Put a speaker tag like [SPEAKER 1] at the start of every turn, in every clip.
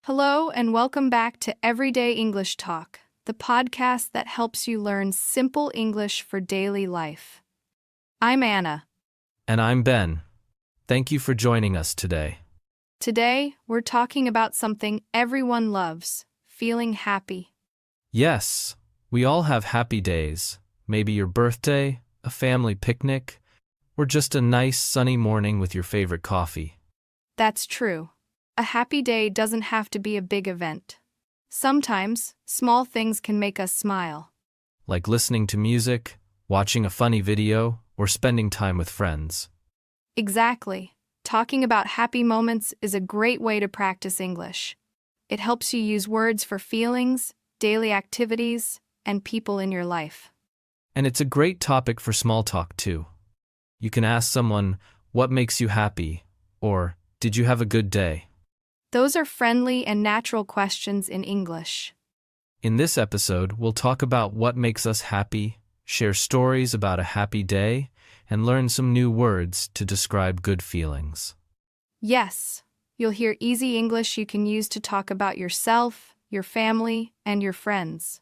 [SPEAKER 1] Hello, and welcome back to Everyday English Talk, the podcast that helps you learn simple English for daily life. I'm Anna.
[SPEAKER 2] And I'm Ben. Thank you for joining us today.
[SPEAKER 1] Today, we're talking about something everyone loves, feeling happy.
[SPEAKER 2] Yes, we all have happy days. Maybe your birthday, a family picnic, or just a nice sunny morning with your favorite coffee.
[SPEAKER 1] That's true. A happy day doesn't have to be a big event. Sometimes, small things can make us smile.
[SPEAKER 2] Like listening to music, watching a funny video, or spending time with friends.
[SPEAKER 1] Exactly. Talking about happy moments is a great way to practice English. It helps you use words for feelings, daily activities, and people in your life.
[SPEAKER 2] And it's a great topic for small talk too. You can ask someone, "What makes you happy?" or "Did you have a good day?"
[SPEAKER 1] Those are friendly and natural questions in English.
[SPEAKER 2] In this episode, we'll talk about what makes us happy, share stories about a happy day, and learn some new words to describe good feelings.
[SPEAKER 1] Yes, you'll hear easy English you can use to talk about yourself, your family, and your friends.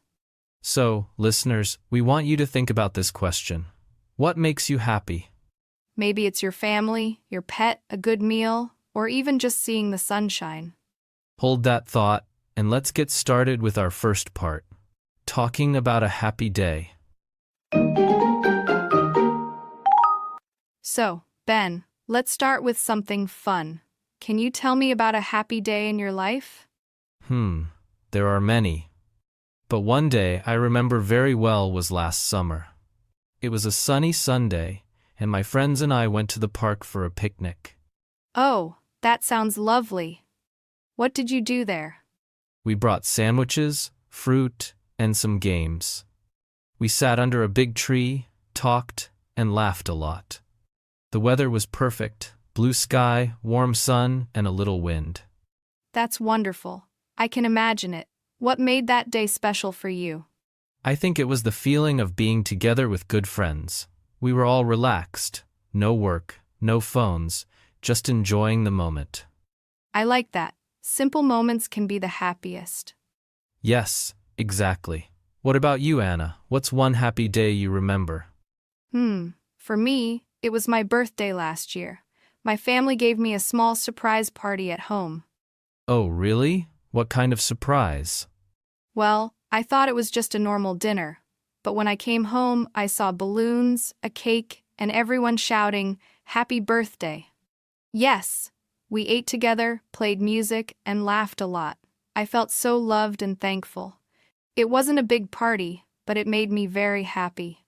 [SPEAKER 2] So, listeners, we want you to think about this question. What makes you happy?
[SPEAKER 1] Maybe it's your family, your pet, a good meal, or even just seeing the sunshine.
[SPEAKER 2] Hold that thought, and let's get started with our first part, talking about a happy day.
[SPEAKER 1] So, Ben, let's start with something fun. Can you tell me about a happy day in your life?
[SPEAKER 2] There are many. But one day I remember very well was last summer. It was a sunny Sunday, and my friends and I went to the park for a picnic.
[SPEAKER 1] Oh, that sounds lovely. What did you do there?
[SPEAKER 2] We brought sandwiches, fruit, and some games. We sat under a big tree, talked, and laughed a lot. The weather was perfect, blue sky, warm sun, and a little wind.
[SPEAKER 1] That's wonderful. I can imagine it. What made that day special for you?
[SPEAKER 2] I think it was the feeling of being together with good friends. We were all relaxed, no work, no phones, just enjoying the moment.
[SPEAKER 1] I like that. Simple moments can be the happiest.
[SPEAKER 2] Yes, exactly. What about you, Anna? What's one happy day you remember?
[SPEAKER 1] For me, it was my birthday last year. My family gave me a small surprise party at home.
[SPEAKER 2] Oh, really? What kind of surprise?
[SPEAKER 1] Well, I thought it was just a normal dinner. But when I came home, I saw balloons, a cake, and everyone shouting, "Happy birthday." Yes, we ate together, played music, and laughed a lot. I felt so loved and thankful. It wasn't a big party, but it made me very happy.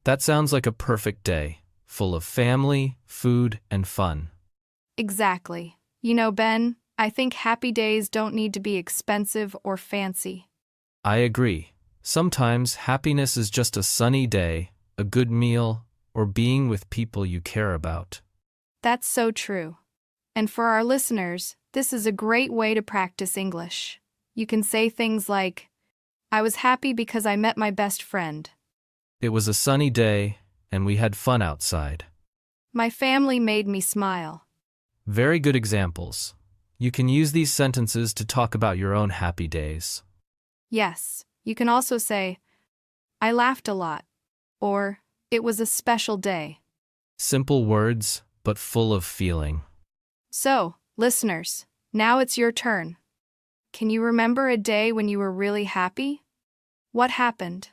[SPEAKER 2] That sounds like a perfect day, full of family, food, and fun.
[SPEAKER 1] Exactly. You know, Ben, I think happy days don't need to be expensive or fancy.
[SPEAKER 2] I agree. Sometimes happiness is just a sunny day, a good meal, or being with people you care about.
[SPEAKER 1] That's so true. And for our listeners, this is a great way to practice English. You can say things like, "I was happy because I met my best friend."
[SPEAKER 2] It was a sunny day, and we had fun outside.
[SPEAKER 1] "My family made me smile."
[SPEAKER 2] Very good examples. You can use these sentences to talk about your own happy days.
[SPEAKER 1] Yes, you can also say, "I laughed a lot," or "It was a special day."
[SPEAKER 2] Simple words, but full of feeling.
[SPEAKER 1] So, listeners, now it's your turn. Can you remember a day when you were really happy? What happened?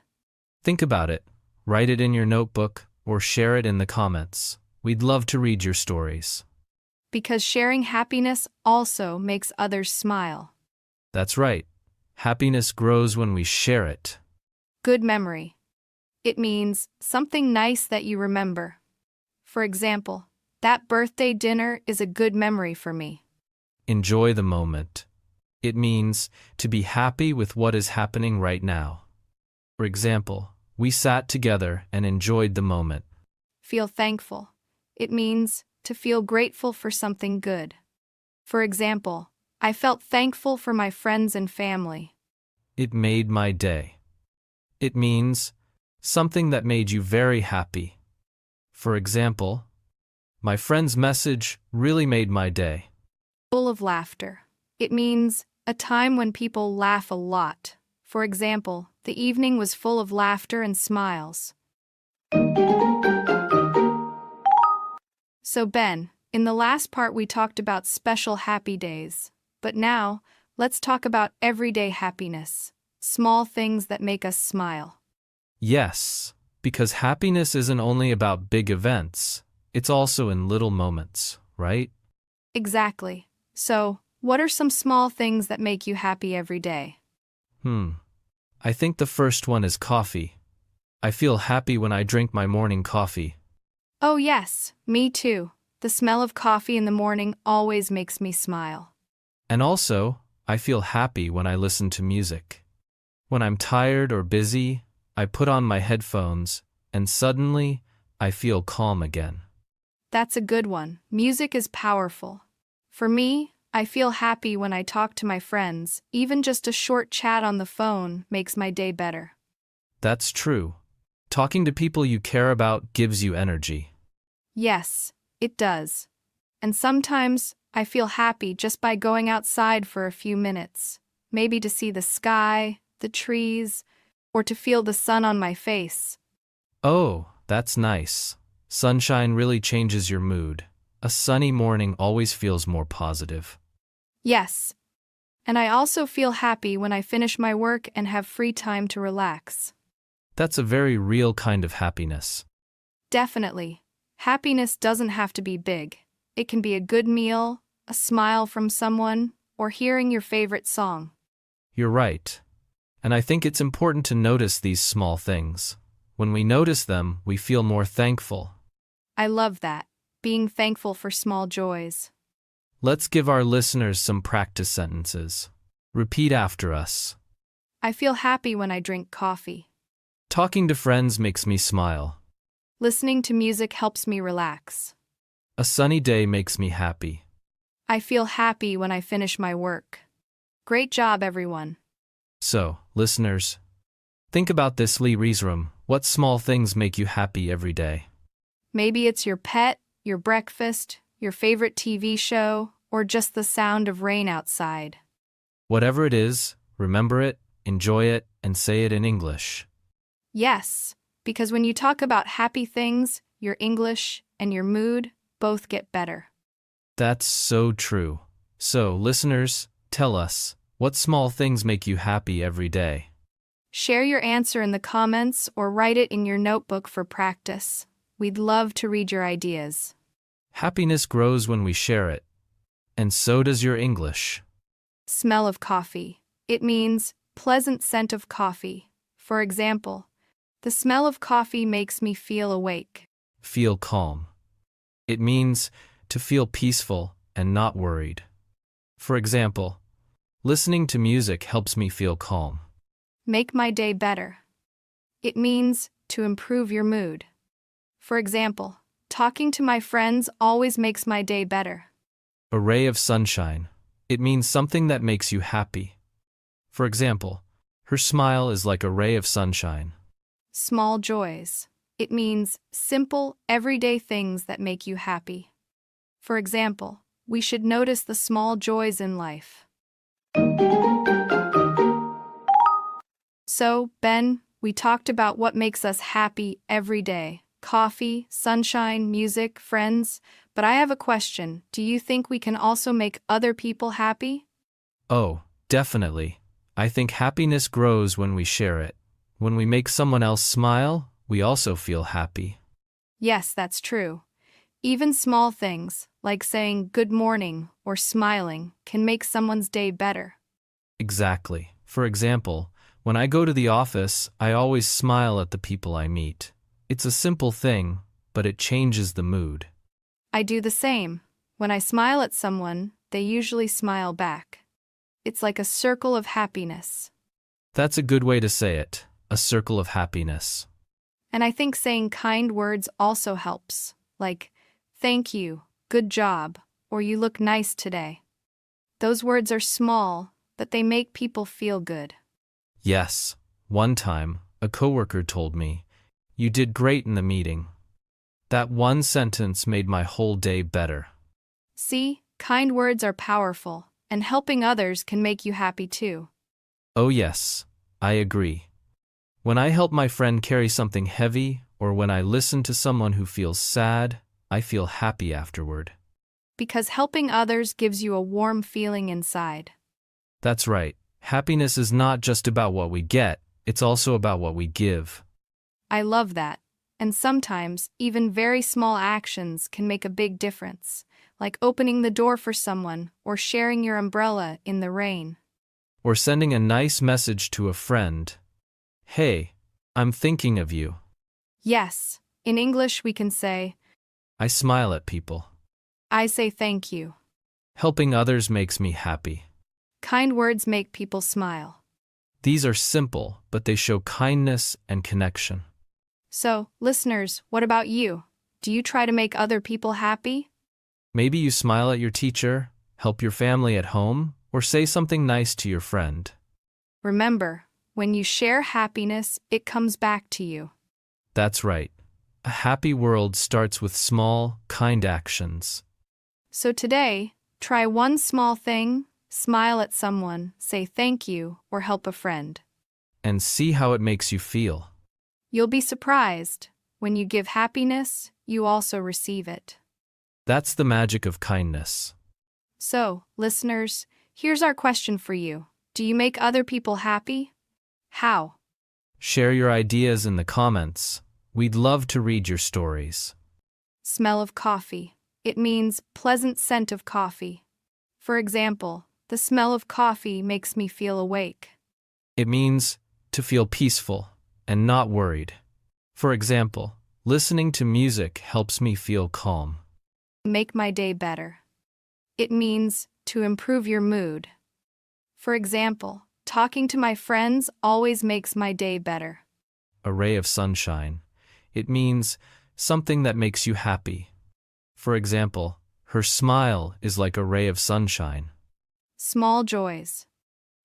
[SPEAKER 2] Think about it. Write it in your notebook or share it in the comments. We'd love to read your stories.
[SPEAKER 1] Because sharing happiness also makes others smile.
[SPEAKER 2] That's right. Happiness grows when we share it.
[SPEAKER 1] Good memory. It means something nice that you remember. For example, that birthday dinner is a good memory for me.
[SPEAKER 2] Enjoy the moment. It means to be happy with what is happening right now. For example, we sat together and enjoyed the moment.
[SPEAKER 1] Feel thankful. It means to feel grateful for something good. For example, I felt thankful for my friends and family.
[SPEAKER 2] It made my day. It means something that made you very happy. For example, my friend's message really made my day.
[SPEAKER 1] Full of laughter. It means A time when people laugh a lot. For example, the evening was full of laughter and smiles. So Ben, in the last part we talked about special happy days. But now, let's talk about everyday happiness. Small things that make us smile.
[SPEAKER 2] Yes, because happiness isn't only about big events, it's also in little moments, right?
[SPEAKER 1] Exactly. So, what are some small things that make you happy every day?
[SPEAKER 2] I think the first one is coffee. I feel happy when I drink my morning coffee.
[SPEAKER 1] Oh yes, me too. The smell of coffee in the morning always makes me smile.
[SPEAKER 2] And also, I feel happy when I listen to music. When I'm tired or busy, I put on my headphones, and suddenly, I feel calm again.
[SPEAKER 1] That's a good one. Music is powerful. For me, I feel happy when I talk to my friends. Even just a short chat on the phone makes my day better.
[SPEAKER 2] That's true. Talking to people you care about gives you energy.
[SPEAKER 1] Yes, it does. And sometimes, I feel happy just by going outside for a few minutes. Maybe to see the sky, the trees, or to feel the sun on my face.
[SPEAKER 2] Oh, that's nice. Sunshine really changes your mood. A sunny morning always feels more positive.
[SPEAKER 1] Yes. And I also feel happy when I finish my work and have free time to relax.
[SPEAKER 2] That's a very real kind of happiness.
[SPEAKER 1] Definitely. Happiness doesn't have to be big. It can be a good meal, a smile from someone, or hearing your favorite song.
[SPEAKER 2] You're right. And I think it's important to notice these small things. When we notice them, we feel more thankful.
[SPEAKER 1] I love that. Being thankful for small joys.
[SPEAKER 2] Let's give our listeners some practice sentences. Repeat after us.
[SPEAKER 1] I feel happy when I drink coffee.
[SPEAKER 2] Talking to friends makes me smile.
[SPEAKER 1] Listening to music helps me relax.
[SPEAKER 2] A sunny day makes me happy.
[SPEAKER 1] I feel happy when I finish my work. Great job, everyone.
[SPEAKER 2] So, listeners, think about this Lee Reesrum. What small things make you happy every day?
[SPEAKER 1] Maybe it's your pet, your breakfast, your favorite TV show, or just the sound of rain outside.
[SPEAKER 2] Whatever it is, remember it, enjoy it, and say it in English.
[SPEAKER 1] Yes, because when you talk about happy things, your English and your mood both get better.
[SPEAKER 2] That's so true. So, listeners, tell us, what small things make you happy every day?
[SPEAKER 1] Share your answer in the comments or write it in your notebook for practice. We'd love to read your ideas.
[SPEAKER 2] Happiness grows when we share it. And so does your English.
[SPEAKER 1] Smell of coffee. It means pleasant scent of coffee. For example, the smell of coffee makes me feel awake.
[SPEAKER 2] Feel calm. It means to feel peaceful and not worried. For example, listening to music helps me feel calm.
[SPEAKER 1] Make my day better. It means to improve your mood. For example, talking to my friends always makes my day better.
[SPEAKER 2] A ray of sunshine. It means something that makes you happy. For example, her smile is like a ray of sunshine.
[SPEAKER 1] Small joys. It means simple, everyday things that make you happy. For example, we should notice the small joys in life. So, Ben, we talked about what makes us happy every day. Coffee, sunshine, music, friends. But I have a question. Do you think we can also make other people happy?
[SPEAKER 2] Oh, definitely. I think happiness grows when we share it. When we make someone else smile, we also feel happy.
[SPEAKER 1] Yes, that's true. Even small things, like saying good morning or smiling, can make someone's day better.
[SPEAKER 2] Exactly. For example, when I go to the office, I always smile at the people I meet. It's a simple thing, but it changes the mood.
[SPEAKER 1] I do the same. When I smile at someone, they usually smile back. It's like a circle of happiness.
[SPEAKER 2] That's a good way to say it, a circle of happiness.
[SPEAKER 1] And I think saying kind words also helps, like, thank you, good job, or you look nice today. Those words are small, but they make people feel good.
[SPEAKER 2] Yes, one time, a coworker told me, "You did great in the meeting." That one sentence made my whole day better.
[SPEAKER 1] See, kind words are powerful. And helping others can make you happy too.
[SPEAKER 2] Oh yes, I agree. When I help my friend carry something heavy, or when I listen to someone who feels sad, I feel happy afterward.
[SPEAKER 1] Because helping others gives you a warm feeling inside.
[SPEAKER 2] That's right. Happiness is not just about what we get, it's also about what we give.
[SPEAKER 1] I love that. And sometimes, even very small actions can make a big difference, like opening the door for someone or sharing your umbrella in the rain.
[SPEAKER 2] Or sending a nice message to a friend. Hey, I'm thinking of you.
[SPEAKER 1] Yes, in English we can say,
[SPEAKER 2] I smile at people.
[SPEAKER 1] I say thank you.
[SPEAKER 2] Helping others makes me happy.
[SPEAKER 1] Kind words make people smile.
[SPEAKER 2] These are simple, but they show kindness and connection.
[SPEAKER 1] So, listeners, what about you? Do you try to make other people happy?
[SPEAKER 2] Maybe you smile at your teacher, help your family at home, or say something nice to your friend.
[SPEAKER 1] Remember, when you share happiness, it comes back to you.
[SPEAKER 2] That's right. A happy world starts with small, kind actions.
[SPEAKER 1] So today, try one small thing, smile at someone, say thank you, or help a friend.
[SPEAKER 2] And see how it makes you feel.
[SPEAKER 1] You'll be surprised. When you give happiness, you also receive it.
[SPEAKER 2] That's the magic of kindness.
[SPEAKER 1] So, listeners, here's our question for you. Do you make other people happy? How?
[SPEAKER 2] Share your ideas in the comments. We'd love to read your stories.
[SPEAKER 1] Smell of coffee. It means pleasant scent of coffee. For example, the smell of coffee makes me feel awake.
[SPEAKER 2] It means to feel peaceful and not worried. For example, listening to music helps me feel calm.
[SPEAKER 1] Make my day better. It means to improve your mood. For example, talking to my friends always makes my day better.
[SPEAKER 2] A ray of sunshine. It means something that makes you happy. For example, her smile is like a ray of sunshine.
[SPEAKER 1] Small joys.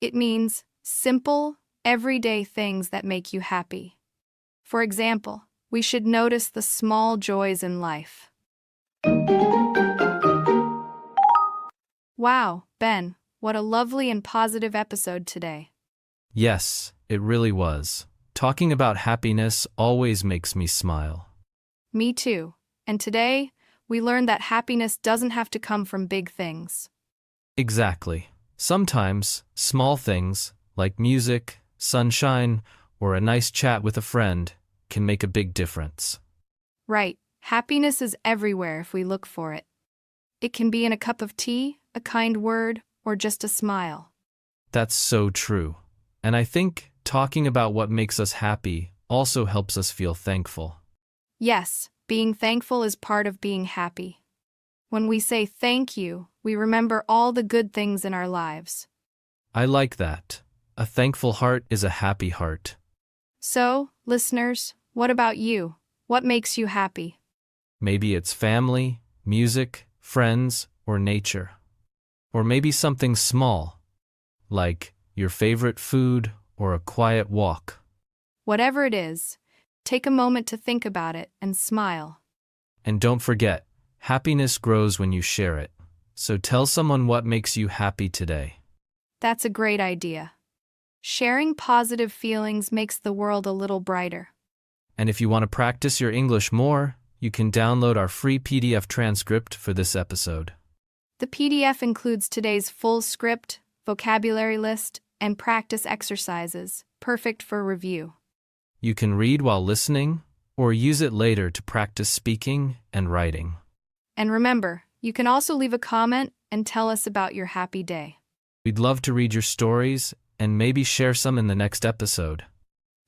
[SPEAKER 1] It means simple, everyday things that make you happy. For example, we should notice the small joys in life. Wow, Ben, what a lovely and positive episode today.
[SPEAKER 2] Yes, it really was. Talking about happiness always makes me smile.
[SPEAKER 1] Me too. And today, we learned that happiness doesn't have to come from big things.
[SPEAKER 2] Exactly. Sometimes, small things, like music, sunshine, or a nice chat with a friend, can make a big difference.
[SPEAKER 1] Right, happiness is everywhere if we look for it. It can be in a cup of tea, a kind word, or just a smile.
[SPEAKER 2] That's so true. And I think talking about what makes us happy also helps us feel thankful.
[SPEAKER 1] Yes, being thankful is part of being happy. When we say thank you, we remember all the good things in our lives.
[SPEAKER 2] I like that. A thankful heart is a happy heart.
[SPEAKER 1] So, listeners, what about you? What makes you happy?
[SPEAKER 2] Maybe it's family, music, friends, or nature. Or maybe something small, like your favorite food or a quiet walk.
[SPEAKER 1] Whatever it is, take a moment to think about it and smile.
[SPEAKER 2] And don't forget, happiness grows when you share it. So tell someone what makes you happy today.
[SPEAKER 1] That's a great idea. Sharing positive feelings makes the world a little brighter.
[SPEAKER 2] And if you want to practice your English more, you can download our free PDF transcript for this episode.
[SPEAKER 1] The PDF includes today's full script, vocabulary list, and practice exercises, perfect for review.
[SPEAKER 2] You can read while listening, or use it later to practice speaking and writing.
[SPEAKER 1] And remember, you can also leave a comment and tell us about your happy day.
[SPEAKER 2] We'd love to read your stories and maybe share some in the next episode.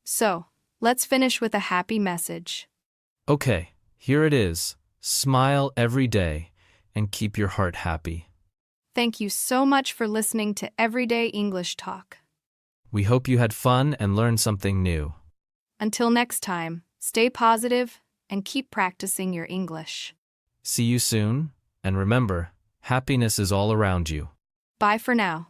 [SPEAKER 1] So, let's finish with a happy message.
[SPEAKER 2] Okay, here it is. Smile every day and keep your heart happy.
[SPEAKER 1] Thank you so much for listening to Everyday English Talk.
[SPEAKER 2] We hope you had fun and learned something new.
[SPEAKER 1] Until next time, stay positive and keep practicing your English.
[SPEAKER 2] See you soon, and remember, happiness is all around you.
[SPEAKER 1] Bye for now.